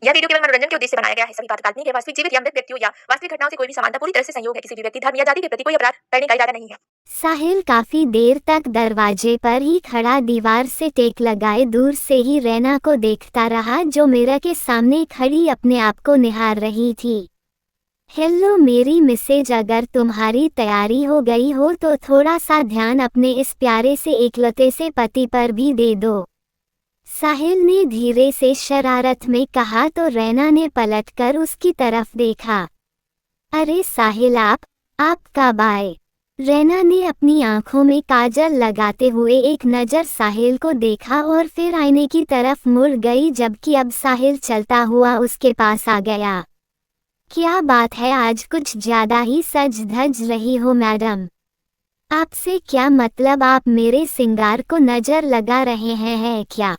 यह वीडियो केवल मनोरंजन के उद्देश्य से बनाया गया है। सभी बात काल्पनिक है। वास्तविक जीवित या मृत व्यक्तियों या वास्तविक घटनाओं से कोई भी समानता पूरी तरह से संयोग है। किसी भी व्यक्ति, धर्म या जाति के प्रति कोई अपराध करने का इरादा नहीं है। साहिल काफी देर तक दरवाजे पर ही खड़ा दीवार से टेक लगाए दूर से ही रैना को देखता रहा, जो मिरर के सामने खड़ी अपने आप को निहार रही थी। हेलो मेरी मिसेज, अगर तुम्हारी तैयारी हो गई हो तो थोड़ा सा ध्यान अपने इस प्यारे से एकलौते से पति पर भी दे दो, साहिल ने धीरे से शरारत में कहा तो रैना ने पलटकर उसकी तरफ देखा। अरे साहिल, आप कब आए? रैना ने अपनी आंखों में काजल लगाते हुए एक नज़र साहिल को देखा और फिर आईने की तरफ मुड़ गई, जबकि अब साहिल चलता हुआ उसके पास आ गया। क्या बात है, आज कुछ ज्यादा ही सज धज रही हो मैडम। आपसे क्या मतलब, आप मेरे सिंगार को नज़र लगा रहे हैं क्या?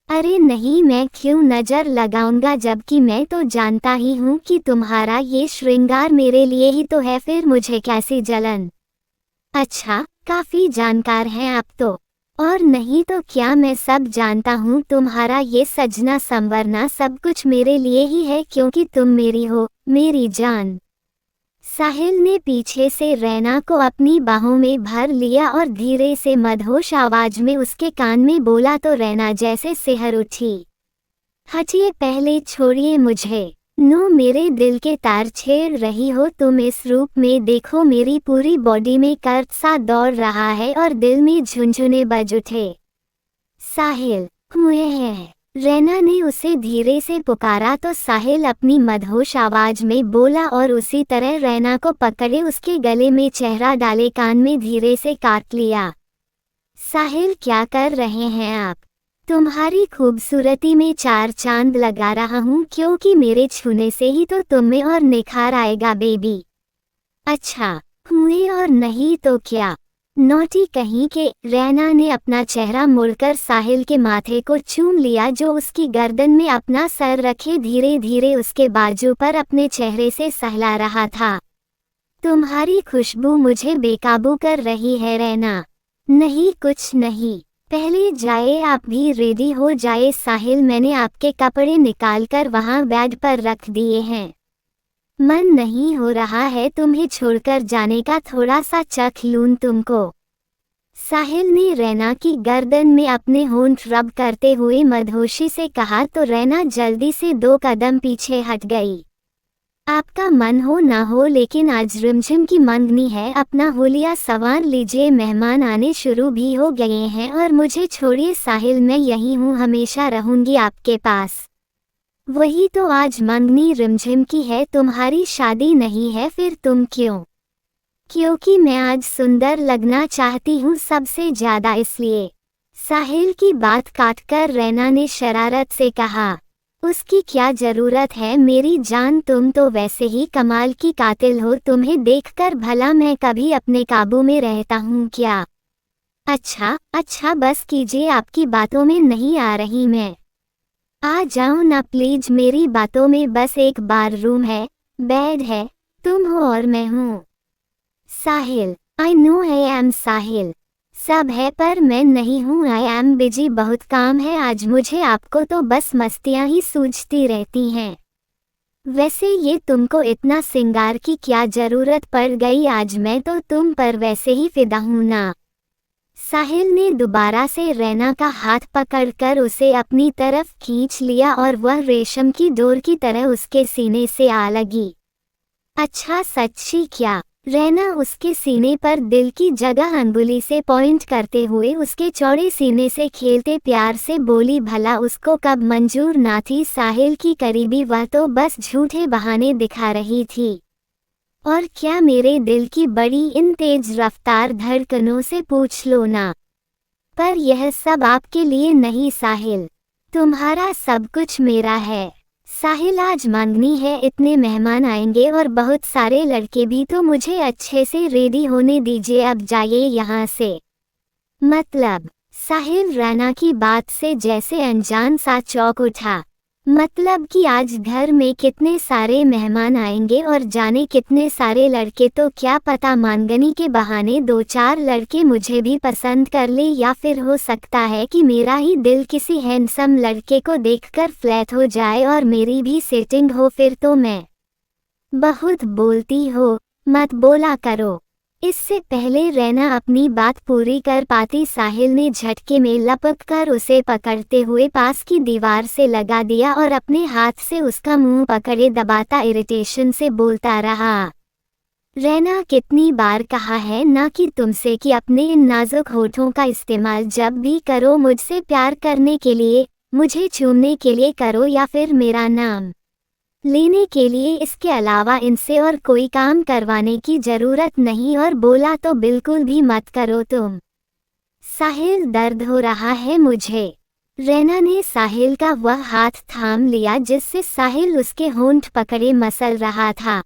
अरे नहीं, मैं क्यों नज़र लगाऊंगा, जबकि मैं तो जानता ही हूँ कि तुम्हारा ये श्रृंगार मेरे लिए ही तो है, फिर मुझे कैसी जलन। अच्छा, काफी जानकार हैं आप तो। और नहीं तो क्या, मैं सब जानता हूँ, तुम्हारा ये सजना संवरना सब कुछ मेरे लिए ही है, क्योंकि तुम मेरी हो, मेरी जान। साहिल ने पीछे से रैना को अपनी बाहों में भर लिया और धीरे से मदहोश आवाज में उसके कान में बोला तो रैना जैसे सिहर उठी। हटिए, पहले छोड़िए मुझे। नो, मेरे दिल के तार छेड़ रही हो तुम, इस रूप में देखो, मेरी पूरी बॉडी में कर्क सा दौड़ रहा है और दिल में झुनझुने बज उठे। साहिल, हुए हैं? रैना ने उसे धीरे से पुकारा तो साहिल अपनी मदहोश आवाज में बोला और उसी तरह रैना को पकड़े उसके गले में चेहरा डाले कान में धीरे से काट लिया। साहिल, क्या कर रहे हैं आप? तुम्हारी खूबसूरती में चार चांद लगा रहा हूँ, क्योंकि मेरे छूने से ही तो तुम में और निखार आएगा बेबी। अच्छा, हुए और नहीं तो क्या? नौटी कहीं के। रैना ने अपना चेहरा मुड़कर साहिल के माथे को चूम लिया, जो उसकी गर्दन में अपना सर रखे धीरे धीरे उसके बाजू पर अपने चेहरे से सहला रहा था। तुम्हारी खुशबू मुझे बेकाबू कर रही है रैना। नहीं, कुछ नहीं, पहले जाए, आप भी रेडी हो जाए। साहिल, मैंने आपके कपड़े निकालकर वहाँ बेड पर रख दिए हैं। मन नहीं हो रहा है तुम्हें छोड़कर जाने का, थोड़ा सा चख लूं तुमको। साहिल ने रैना की गर्दन में अपने होंठ रब करते हुए मदहोशी से कहा तो रैना जल्दी से 2 कदम पीछे हट गई। आपका मन हो ना हो, लेकिन आज रिमझिम की मंगनी है, अपना हुलिया संवार लीजिए, मेहमान आने शुरू भी हो गए हैं और मुझे छोड़िए साहिल, मैं यही हूँ, हमेशा रहूंगी आपके पास। वही तो, आज मंगनी रिमझिम की है, तुम्हारी शादी नहीं है, फिर तुम क्यों? क्योंकि मैं आज सुंदर लगना चाहती हूँ, सबसे ज्यादा इसलिए। साहिल की बात काटकर रैना ने शरारत से कहा। उसकी क्या जरूरत है मेरी जान, तुम तो वैसे ही कमाल की कातिल हो, तुम्हें देखकर भला मैं कभी अपने काबू में रहता हूँ क्या? अच्छा, बस कीजिए, आपकी बातों में नहीं आ रही मैं। आ जाओ ना प्लीज, मेरी बातों में बस एक बार रूम है, बेड है, तुम हो और मैं हूँ। साहिल, आई नो आई एम साहिल, सब है पर मैं नहीं हूँ, आई एम बिजी, बहुत काम है आज मुझे, आपको तो बस मस्तियाँ ही सूझती रहती हैं। वैसे ये तुमको इतना सिंगार की क्या जरूरत पड़ गई, आज मैं तो तुम पर वैसे ही फिदा हूँ ना। साहिल ने दोबारा से रैना का हाथ पकड़कर उसे अपनी तरफ खींच लिया और वह रेशम की डोर की तरह उसके सीने से आ लगी। अच्छा, सच्ची क्या? रैना उसके सीने पर दिल की जगह अंगुली से पॉइंट करते हुए उसके चौड़े सीने से खेलते प्यार से बोली, भला उसको कब मंजूर ना थी साहिल की करीबी, वह तो बस झूठे बहाने दिखा रही थी। और क्या मेरे दिल की बड़ी इन तेज रफ्तार धड़कनों से पूछ लो ना। पर यह सब आपके लिए नहीं साहिल, तुम्हारा सब कुछ मेरा है। साहिल, आज मंगनी है, इतने मेहमान आएंगे और बहुत सारे लड़के भी, तो मुझे अच्छे से रेडी होने दीजिए, अब जाइए यहाँ से। मतलब? साहिल रैना की बात से जैसे अनजान सा चौंक उठा। मतलब कि आज घर में कितने सारे मेहमान आएंगे और जाने कितने सारे लड़के, तो क्या पता मांगनी के बहाने 2-4 लड़के मुझे भी पसंद कर ले, या फिर हो सकता है कि मेरा ही दिल किसी हैंडसम लड़के को देखकर फ्लैट हो जाए और मेरी भी सेटिंग हो, फिर तो मैं। बहुत बोलती हो, मत बोला करो। इससे पहले रैना अपनी बात पूरी कर पाती, साहिल ने झटके में लपक कर उसे पकड़ते हुए पास की दीवार से लगा दिया और अपने हाथ से उसका मुंह पकड़े दबाता इरिटेशन से बोलता रहा। रैना, कितनी बार कहा है ना कि तुमसे कि अपने इन नाजुक होठों का इस्तेमाल जब भी करो मुझसे प्यार करने के लिए, मुझे चूमने के लिए करो या फिर मेरा नाम लेने के लिए। इसके अलावा इनसे और कोई काम करवाने की जरूरत नहीं, और बोला तो बिल्कुल भी मत करो तुम। साहिल, दर्द हो रहा है मुझे। रैना ने साहिल का वह हाथ थाम लिया जिससे साहिल उसके होंठ पकड़े मसल रहा था।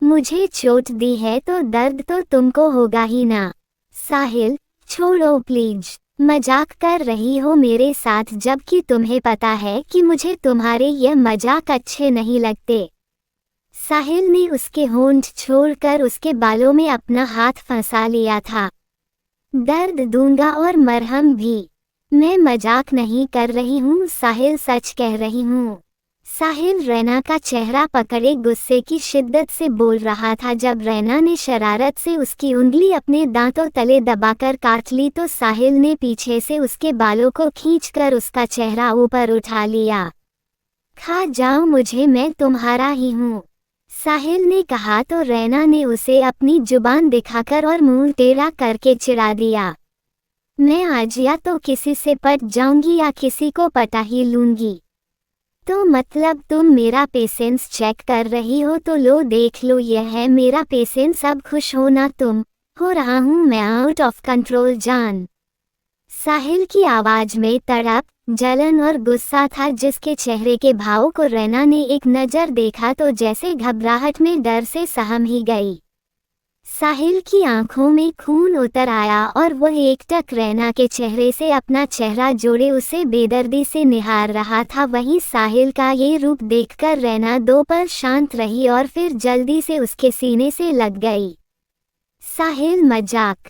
मुझे चोट दी है तो दर्द तो तुमको होगा ही ना। साहिल, छोड़ो प्लीज। मजाक कर रही हो मेरे साथ, जबकि तुम्हें पता है कि मुझे तुम्हारे ये मजाक अच्छे नहीं लगते। साहिल ने उसके होंठ छोड़कर उसके बालों में अपना हाथ फंसा लिया था। दर्द दूंगा और मरहम भी। मैं मजाक नहीं कर रही हूँ साहिल, सच कह रही हूँ। साहिल रैना का चेहरा पकड़े गुस्से की शिद्दत से बोल रहा था। जब रैना ने शरारत से उसकी उंगली अपने दांतों तले दबाकर काट ली तो साहिल ने पीछे से उसके बालों को खींचकर उसका चेहरा ऊपर उठा लिया। खा जाओ मुझे, मैं तुम्हारा ही हूँ, साहिल ने कहा तो रैना ने उसे अपनी जुबान दिखाकर और मुंह टेढ़ा करके चिढ़ा दिया। मैं आज या तो किसी से पट जाऊंगी या किसी को पटा ही लूंगी। तो मतलब तुम मेरा पेशेंस चेक कर रही हो? तो लो देख लो, यह है मेरा पेशेंस। अब खुश हो ना तुम? हो रहा हूँ मैं आउट ऑफ कंट्रोल जान। साहिल की आवाज में तड़प, जलन और गुस्सा था, जिसके चेहरे के भाव को रैना ने एक नज़र देखा तो जैसे घबराहट में डर से सहम ही गई। साहिल की आंखों में खून उतर आया और वह एकटक रैना के चेहरे से अपना चेहरा जोड़े उसे बेदर्दी से निहार रहा था। वहीं साहिल का ये रूप देखकर रैना दो पल शांत रही और फिर जल्दी से उसके सीने से लग गई। साहिल, मजाक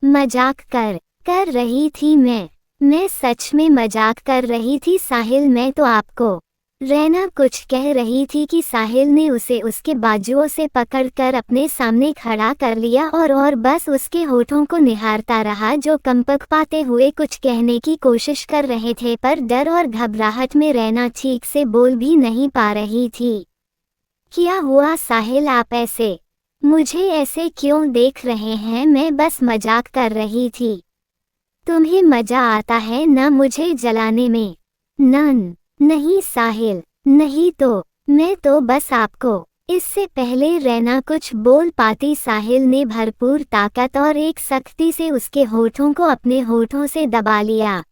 मजाक कर रही थी मैं सच में मजाक कर रही थी साहिल, मैं तो आपको। रैना कुछ कह रही थी कि साहिल ने उसे उसके बाजुओं से पकड़कर अपने सामने खड़ा कर लिया और बस उसके होठों को निहारता रहा, जो कंपक पाते हुए कुछ कहने की कोशिश कर रहे थे, पर डर और घबराहट में रैना ठीक से बोल भी नहीं पा रही थी। क्या हुआ साहिल, आप ऐसे मुझे ऐसे क्यों देख रहे हैं? मैं बस मजाक कर रही थी। तुम्हें मजा आता है ना मुझे जलाने में? नहीं साहिल, नहीं तो मैं तो बस आपको। इससे पहले रैना कुछ बोल पाती, साहिल ने भरपूर ताकत और एक सख्ती से उसके होठों को अपने होठों से दबा लिया।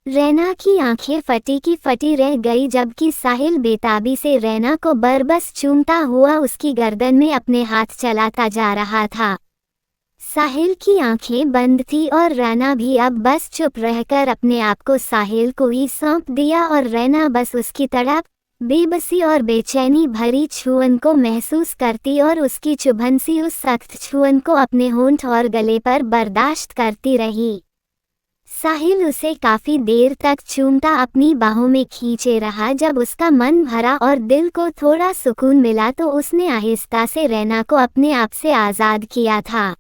रैना की आंखें फटी की फटी रह गई, जबकि साहिल बेताबी से रैना को बरबस चूमता हुआ उसकी गर्दन में अपने हाथ चलाता जा रहा था। साहिल की आंखें बंद थी और रैना भी अब बस चुप रहकर अपने आप को साहिल को ही सौंप दिया और रैना बस उसकी तड़प, बेबसी और बेचैनी भरी छुअन को महसूस करती और उसकी चुभन सी उस सख्त छुअन को अपने होंठ और गले पर बर्दाश्त करती रही। साहिल उसे काफी देर तक चूमता अपनी बाहों में खींचे रहा। जब उसका मन भरा और दिल को थोड़ा सुकून मिला तो उसने आहिस्ता से रैना को अपने आप से आज़ाद किया था।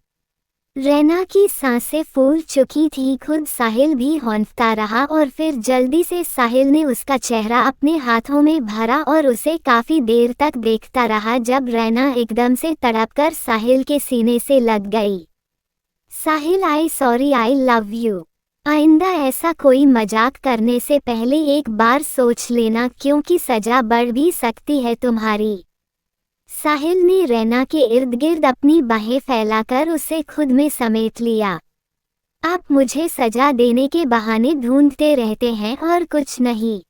रैना की सांसें फूल चुकी थी, खुद साहिल भी हौंफता रहा और फिर जल्दी से साहिल ने उसका चेहरा अपने हाथों में भरा और उसे काफी देर तक देखता रहा, जब रैना एकदम से तड़पकर साहिल के सीने से लग गई। Sahil, I sorry, I love you. आइंदा ऐसा कोई मजाक करने से पहले एक बार सोच लेना, क्योंकि सजा बढ़ भी सकती है तुम्हारी। साहिल ने रैना के इर्द गिर्द अपनी बाहें फैलाकर उसे खुद में समेट लिया। आप मुझे सजा देने के बहाने ढूंढते रहते हैं और कुछ नहीं।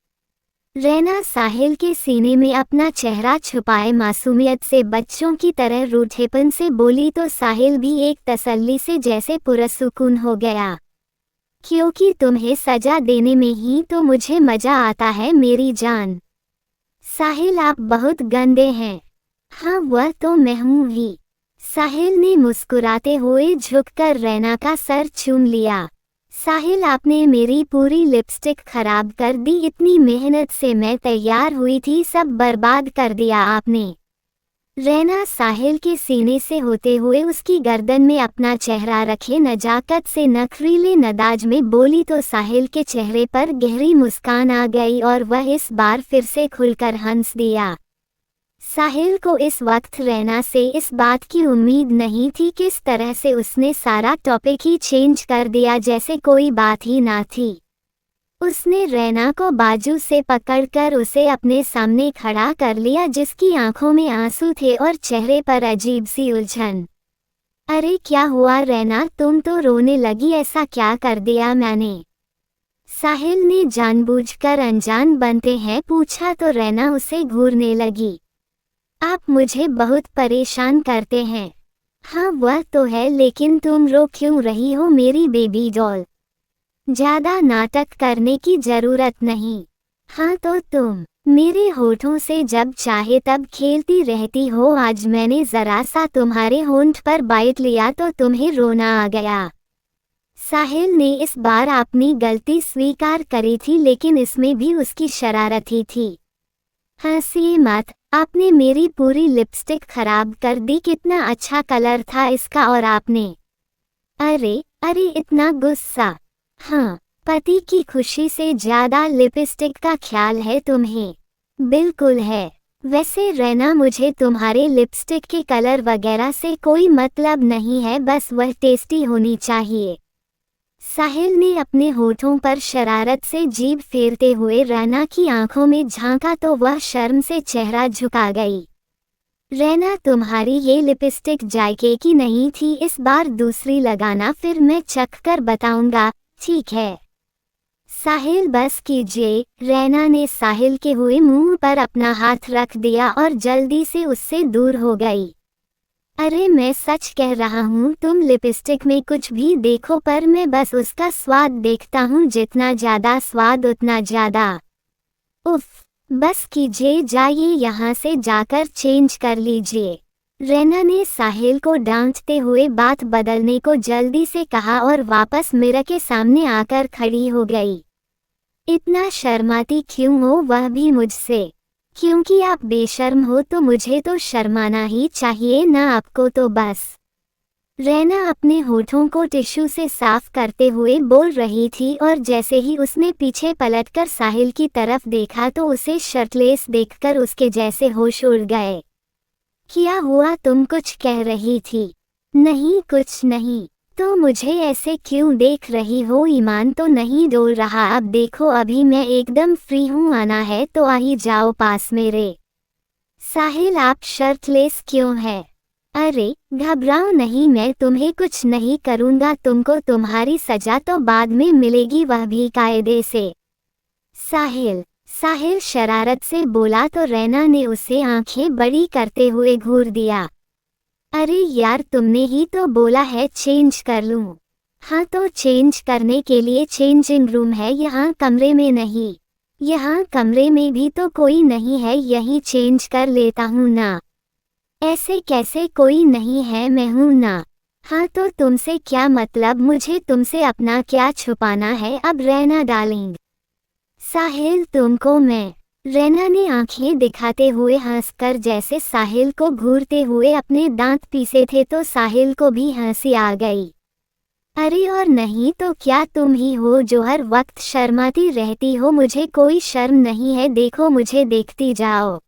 रैना साहिल के सीने में अपना चेहरा छुपाए मासूमियत से बच्चों की तरह रूठेपन से बोली तो साहिल भी एक तसल्ली से जैसे पुरसुकून हो गया। क्योंकि तुम्हें सजा देने में ही तो मुझे मजा आता है मेरी जान। साहिल आप बहुत गंदे हैं। हाँ वह तो मैं हूँ ही। साहिल ने मुस्कुराते हुए झुककर रैना का सर चूम लिया। साहिल आपने मेरी पूरी लिपस्टिक खराब कर दी, इतनी मेहनत से मैं तैयार हुई थी सब बर्बाद कर दिया आपने। रैना साहिल के सीने से होते हुए उसकी गर्दन में अपना चेहरा रखे नजाकत से नखरीले नदाज में बोली तो साहिल के चेहरे पर गहरी मुस्कान आ गई और वह इस बार फिर से खुलकर हंस दिया। साहिल को इस वक्त रैना से इस बात की उम्मीद नहीं थी, किस तरह से उसने सारा टॉपिक ही चेंज कर दिया जैसे कोई बात ही ना थी। उसने रैना को बाजू से पकड़कर उसे अपने सामने खड़ा कर लिया जिसकी आंखों में आंसू थे और चेहरे पर अजीब सी उलझन। अरे क्या हुआ रैना, तुम तो रोने लगी, ऐसा क्या कर दिया मैंने? साहिल ने जानबूझकर अनजान बनते हैं पूछा तो रैना उसे घूरने लगी। आप मुझे बहुत परेशान करते हैं। हाँ वह तो है, लेकिन तुम रो क्यों रही हो मेरी बेबी डॉल? ज्यादा नाटक करने की जरूरत नहीं। हाँ तो तुम मेरे होठों से जब चाहे तब खेलती रहती हो, आज मैंने जरा सा तुम्हारे होंठ पर बाइट लिया तो तुम्हें रोना आ गया। साहिल ने इस बार अपनी गलती स्वीकार करी थी, लेकिन इसमें भी उसकी शरारत ही थी। हंसिए मत, आपने मेरी पूरी लिपस्टिक खराब कर दी, कितना अच्छा कलर था इसका और आपने। अरे अरे इतना गुस्सा। हाँ पति की खुशी से ज्यादा लिपस्टिक का ख्याल है तुम्हें। बिल्कुल है। वैसे रैना मुझे तुम्हारे लिपस्टिक के कलर वगैरह से कोई मतलब नहीं है, बस वह टेस्टी होनी चाहिए। साहिल ने अपने होठों पर शरारत से जीभ फेरते हुए रैना की आंखों में झांका तो वह शर्म से चेहरा झुका गई। रैना तुम्हारी ये लिपस्टिक जायके की नहीं थी, इस बार दूसरी लगाना, फिर मैं चख कर बताऊंगा। ठीक है साहिल बस कीजिए। रैना ने साहिल के हुए मुंह पर अपना हाथ रख दिया और जल्दी से उससे दूर हो गई। अरे मैं सच कह रहा हूँ, तुम लिपस्टिक में कुछ भी देखो पर मैं बस उसका स्वाद देखता हूँ, जितना ज्यादा स्वाद उतना ज्यादा। उफ बस कीजिए, जाइए यहाँ से जाकर चेंज कर लीजिए। रैना ने साहिल को डांटते हुए बात बदलने को जल्दी से कहा और वापस मिरर के सामने आकर खड़ी हो गई। इतना शर्माती क्यों हो, वह भी मुझसे? क्योंकि आप बेशर्म हो तो मुझे तो शर्माना ही चाहिए ना आपको तो बस। रैना अपने होठों को टिश्यू से साफ करते हुए बोल रही थी और जैसे ही उसने पीछे पलटकर साहिल की तरफ देखा तो उसे शर्टलेस देखकर उसके जैसे होश उड़ गए। क्या हुआ, तुम कुछ कह रही थी? नहीं कुछ नहीं। तो मुझे ऐसे क्यों देख रही हो, ईमान तो नहीं डोल रहा? अब देखो अभी मैं एकदम फ्री हूँ, आना है तो आ ही जाओ पास मेरे। साहिल आप शर्टलेस क्यों है? अरे घबराओ नहीं, मैं तुम्हें कुछ नहीं करूँगा, तुमको तुम्हारी सजा तो बाद में मिलेगी, वह भी कायदे से। साहिल शरारत से बोला तो रैना ने उसे आंखें बड़ी करते हुए घूर दिया। अरे यार तुमने ही तो बोला है चेंज कर लूं। हाँ तो चेंज करने के लिए चेंजिंग रूम है यहाँ कमरे में नहीं। यहाँ कमरे में भी तो कोई नहीं है, यहीं चेंज कर लेता हूँ ना। ऐसे कैसे कोई नहीं है, मैं हूँ ना। हाँ तो तुमसे क्या मतलब, मुझे तुमसे अपना क्या छुपाना है अब रैना डार्लिंग। साहिल तुमको मैं। रैना ने आंखें दिखाते हुए हंसकर जैसे साहिल को घूरते हुए अपने दांत पीसे थे तो साहिल को भी हंसी आ गई। अरे और नहीं तो क्या, तुम ही हो जो हर वक्त शर्माती रहती हो, मुझे कोई शर्म नहीं है, देखो मुझे देखती जाओ।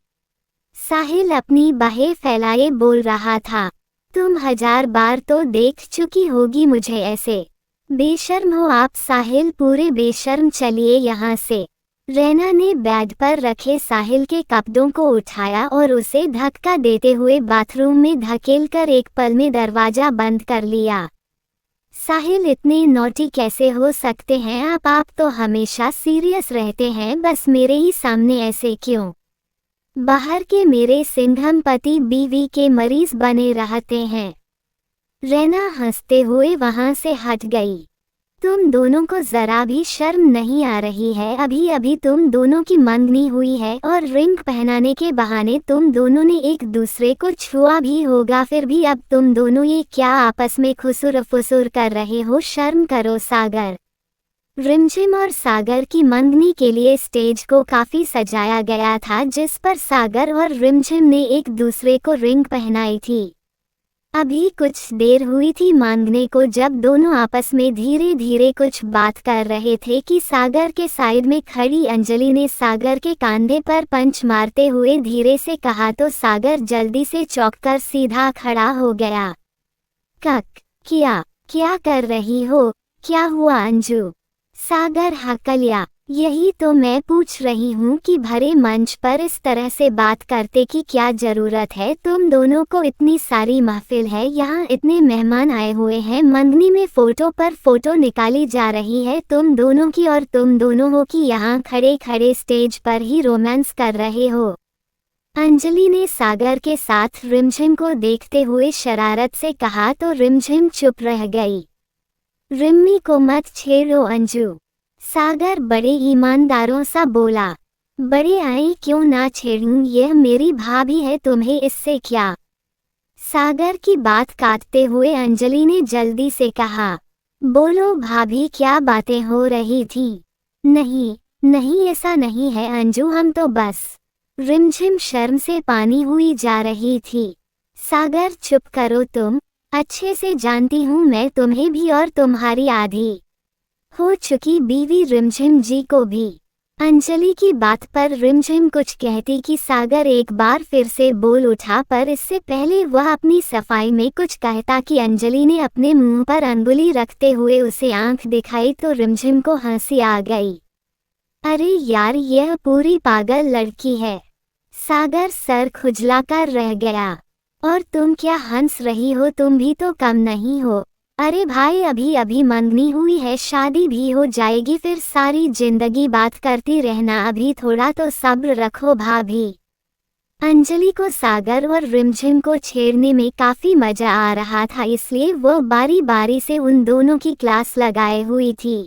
साहिल अपनी बाहें फैलाए बोल रहा था। तुम 1000 बार तो देख चुकी होगी मुझे ऐसे। बेशर्म हो आप साहिल, पूरे बेशर्म, चलिए यहाँ से। रैना ने बेड पर रखे साहिल के कपड़ों को उठाया और उसे धक्का देते हुए बाथरूम में धकेलकर एक पल में दरवाजा बंद कर लिया। साहिल इतने नॉटी कैसे हो सकते हैं आप तो हमेशा सीरियस रहते हैं, बस मेरे ही सामने ऐसे क्यों? बाहर के मेरे सिंघम पति बीवी के मरीज बने रहते हैं। रैना हंसते हुए वहां से हट गई। तुम दोनों को जरा भी शर्म नहीं आ रही है? अभी अभी तुम दोनों की मंगनी हुई है और रिंग पहनाने के बहाने तुम दोनों ने एक दूसरे को छुआ भी होगा, फिर भी अब तुम दोनों ये क्या आपस में खुसुर फुसुर कर रहे हो? शर्म करो सागर। रिमझिम और सागर की मंगनी के लिए स्टेज को काफी सजाया गया था, जिस पर सागर और रिमझिम ने एक दूसरे को रिंग पहनाई थी। अभी कुछ देर हुई थी मांगने को, जब दोनों आपस में धीरे धीरे कुछ बात कर रहे थे कि सागर के साइड में खड़ी अंजलि ने सागर के कंधे पर पंच मारते हुए धीरे से कहा तो सागर जल्दी से चौंककर सीधा खड़ा हो गया। क्या कर रही हो? क्या हुआ अंजू? सागर हकलिया। यही तो मैं पूछ रही हूँ कि भरे मंच पर इस तरह से बात करते की क्या जरूरत है? तुम दोनों को इतनी सारी महफिल है, यहाँ इतने मेहमान आए हुए हैं, मंगनी में फोटो पर फोटो निकाली जा रही है तुम दोनों की, और तुम दोनों हो कि यहाँ खड़े खड़े स्टेज पर ही रोमांस कर रहे हो। अंजलि ने सागर के साथ रिमझिम को देखते हुए शरारत से कहा तो रिमझिम चुप रह गई। रिम्मी को मत छेड़ो अंजू, सागर बड़े ईमानदारों सा बोला। बड़े आए क्यों ना छेड़ूं, यह मेरी भाभी है, तुम्हें इससे क्या? सागर की बात काटते हुए अंजलि ने जल्दी से कहा। बोलो भाभी, क्या बातें हो रही थी? नहीं ऐसा नहीं है अंजू, हम तो बस। रिमझिम शर्म से पानी हुई जा रही थी। सागर चुप करो तुम, अच्छे से जानती हूँ मैं तुम्हें भी और तुम्हारी आधी हो चुकी बीवी रिमझिम जी को भी। अंजलि की बात पर रिमझिम कुछ कहती कि सागर एक बार फिर से बोल उठा, पर इससे पहले वह अपनी सफाई में कुछ कहता कि अंजलि ने अपने मुंह पर अंगुली रखते हुए उसे आंख दिखाई तो रिमझिम को हंसी आ गई। अरे यार, यह पूरी पागल लड़की है। सागर सर खुजलाकर रह गया। और तुम क्या हंस रही हो? तुम भी तो कम नहीं हो। अरे भाई, अभी अभी मंगनी हुई है, शादी भी हो जाएगी, फिर सारी जिंदगी बात करती रहना, अभी थोड़ा तो सब्र रखो भाभी। अंजलि को सागर और रिमझिम को छेड़ने में काफी मजा आ रहा था, इसलिए वो बारी बारी से उन दोनों की क्लास लगाए हुई थी।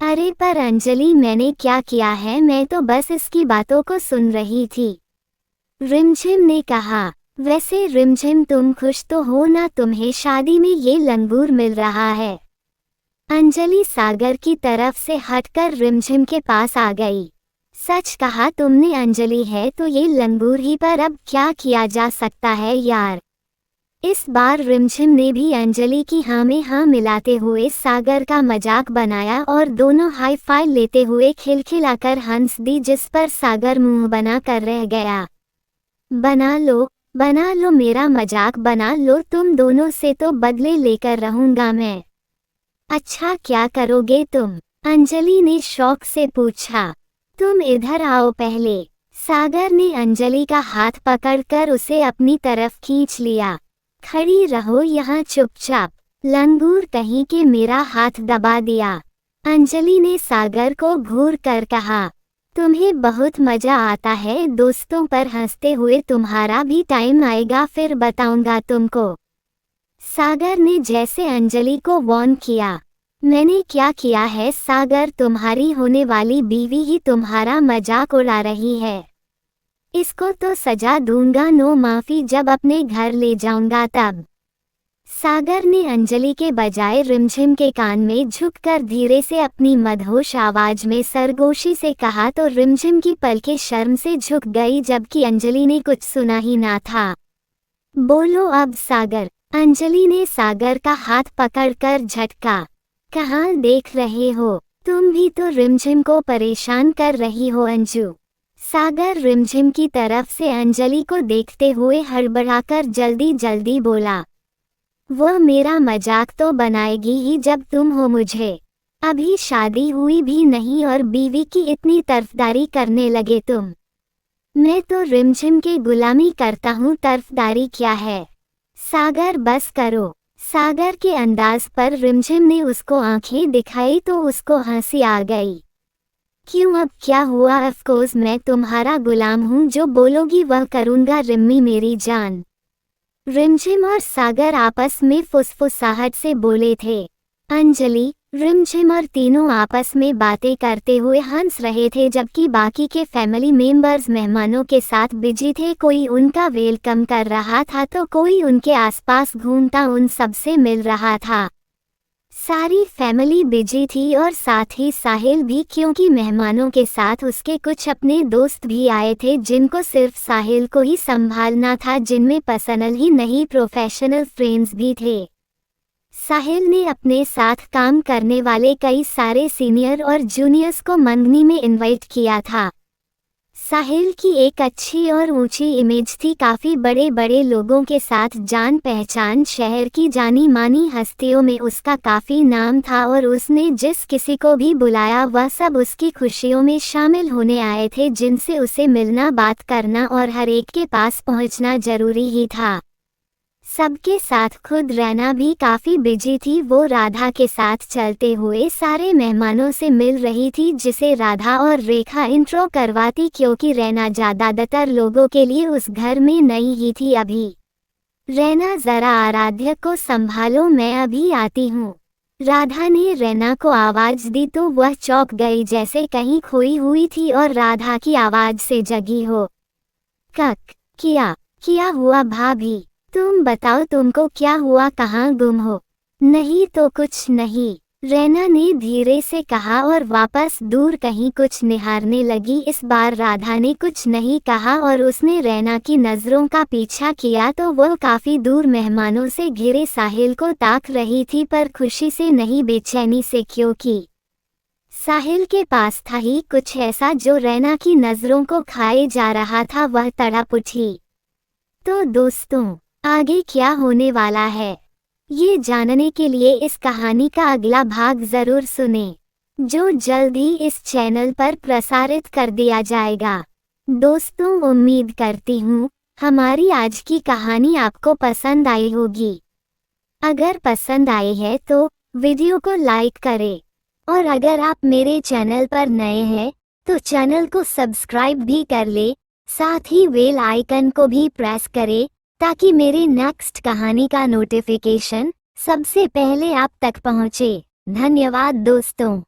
अरे पर अंजलि, मैंने क्या किया है? मैं तो बस इसकी बातों को सुन रही थी, रिमझिम ने कहा। वैसे रिमझिम, तुम खुश तो हो ना? तुम्हें शादी में ये लंगूर मिल रहा है। अंजलि सागर की तरफ से हटकर रिमझिम के पास आ गई। सच कहा तुमने अंजलि, है तो ये लंगूर ही, पर अब क्या किया जा सकता है यार। इस बार रिमझिम ने भी अंजलि की हाँ में हाँ मिलाते हुए सागर का मजाक बनाया और दोनों हाई फाई लेते हुए खिलखिलाकर हंस दी, जिस पर सागर मुंह बना कर रह गया। बना लो मेरा मजाक, बना लो, तुम दोनों से तो बदले लेकर रहूंगा मैं। अच्छा, क्या करोगे तुम? अंजलि ने शौक से पूछा। तुम इधर आओ पहले। सागर ने अंजलि का हाथ पकड़कर उसे अपनी तरफ खींच लिया। खड़ी रहो यहाँ चुपचाप, लंगूर कहीं के, मेरा हाथ दबा दिया। अंजलि ने सागर को घूर कर कहा। तुम्हें बहुत मजा आता है दोस्तों पर हंसते हुए, तुम्हारा भी टाइम आएगा, फिर बताऊंगा तुमको। सागर ने जैसे अंजलि को वार्न किया। मैंने क्या किया है सागर? तुम्हारी होने वाली बीवी ही तुम्हारा मजाक उड़ा रही है। इसको तो सजा दूंगा, नो माफी, जब अपने घर ले जाऊंगा तब। सागर ने अंजलि के बजाय रिमझिम के कान में झुककर धीरे से अपनी मदहोश आवाज में सरगोशी से कहा तो रिमझिम की पलकें शर्म से झुक गई, जबकि अंजलि ने कुछ सुना ही ना था। बोलो अब सागर। अंजलि ने सागर का हाथ पकड़कर झटका। कहाँ देख रहे हो? तुम भी तो रिमझिम को परेशान कर रही हो अंजू। सागर रिमझिम की तरफ से अंजलि को देखते हुए हड़बड़ाकर जल्दी जल्दी बोला। वह मेरा मजाक तो बनाएगी ही जब तुम हो मुझे। अभी शादी हुई भी नहीं और बीवी की इतनी तरफदारी करने लगे तुम। मैं तो रिमझिम के गुलामी करता हूँ, तरफदारी क्या है? सागर बस करो। सागर के अंदाज पर रिमझिम ने उसको आंखें दिखाई तो उसको हंसी आ गई। क्यों, अब क्या हुआ? अफकोर्स मैं तुम्हारा गुलाम हूँ, जो बोलोगी वह करूँगा रिम्मी मेरी जान। रिमझिम और सागर आपस में फुसफुसाहट से बोले थे। अंजलि, रिमझिम और तीनों आपस में बातें करते हुए हंस रहे थे, जबकि बाकी के फैमिली मेंबर्स मेहमानों के साथ बिजी थे। कोई उनका वेलकम कर रहा था तो कोई उनके आसपास घूमता उन सबसे मिल रहा था। सारी फैमिली बिजी थी और साथ ही साहिल भी, क्योंकि मेहमानों के साथ उसके कुछ अपने दोस्त भी आए थे जिनको सिर्फ साहिल को ही संभालना था, जिनमें पर्सनल ही नहीं प्रोफेशनल फ्रेंड्स भी थे। साहिल ने अपने साथ काम करने वाले कई सारे सीनियर और जूनियर्स को मंगनी में इनवाइट किया था। साहिल की एक अच्छी और ऊंची इमेज थी, काफ़ी बड़े बड़े लोगों के साथ जान पहचान, शहर की जानी मानी हस्तियों में उसका काफ़ी नाम था और उसने जिस किसी को भी बुलाया वह सब उसकी खुशियों में शामिल होने आए थे, जिनसे उसे मिलना, बात करना और हर एक के पास पहुंचना जरूरी ही था। सबके साथ खुद रैना भी काफ़ी बिजी थी। वो राधा के साथ चलते हुए सारे मेहमानों से मिल रही थी, जिसे राधा और रेखा इंट्रो करवाती, क्योंकि रैना ज़्यादातर लोगों के लिए उस घर में नई ही थी अभी। रैना ज़रा आराध्य को संभालो, मैं अभी आती हूँ। राधा ने रैना को आवाज़ दी तो वह चौंक गई, जैसे कहीं खोई हुई थी और राधा की आवाज़ से जगी हो। कक, क्या हुआ भाभी? तुम बताओ, तुमको क्या हुआ, कहाँ गुम हो? नहीं तो कुछ नहीं, रैना ने धीरे से कहा और वापस दूर कहीं कुछ निहारने लगी। इस बार राधा ने कुछ नहीं कहा और उसने रैना की नज़रों का पीछा किया तो वह काफ़ी दूर मेहमानों से घिरे साहिल को ताक रही थी, पर खुशी से नहीं, बेचैनी से, क्योंकि साहिल के पास था ही कुछ ऐसा जो रैना की नज़रों को खाए जा रहा था। वह तड़प उठी। तो दोस्तों, आगे क्या होने वाला है, ये जानने के लिए इस कहानी का अगला भाग ज़रूर सुनें, जो जल्द ही इस चैनल पर प्रसारित कर दिया जाएगा। दोस्तों, उम्मीद करती हूँ हमारी आज की कहानी आपको पसंद आई होगी। अगर पसंद आई है तो वीडियो को लाइक करें और अगर आप मेरे चैनल पर नए हैं तो चैनल को सब्सक्राइब भी कर ले, साथ ही बेल आइकन को भी प्रेस करें ताकि मेरी नेक्स्ट कहानी का नोटिफिकेशन सबसे पहले आप तक पहुंचे। धन्यवाद दोस्तों।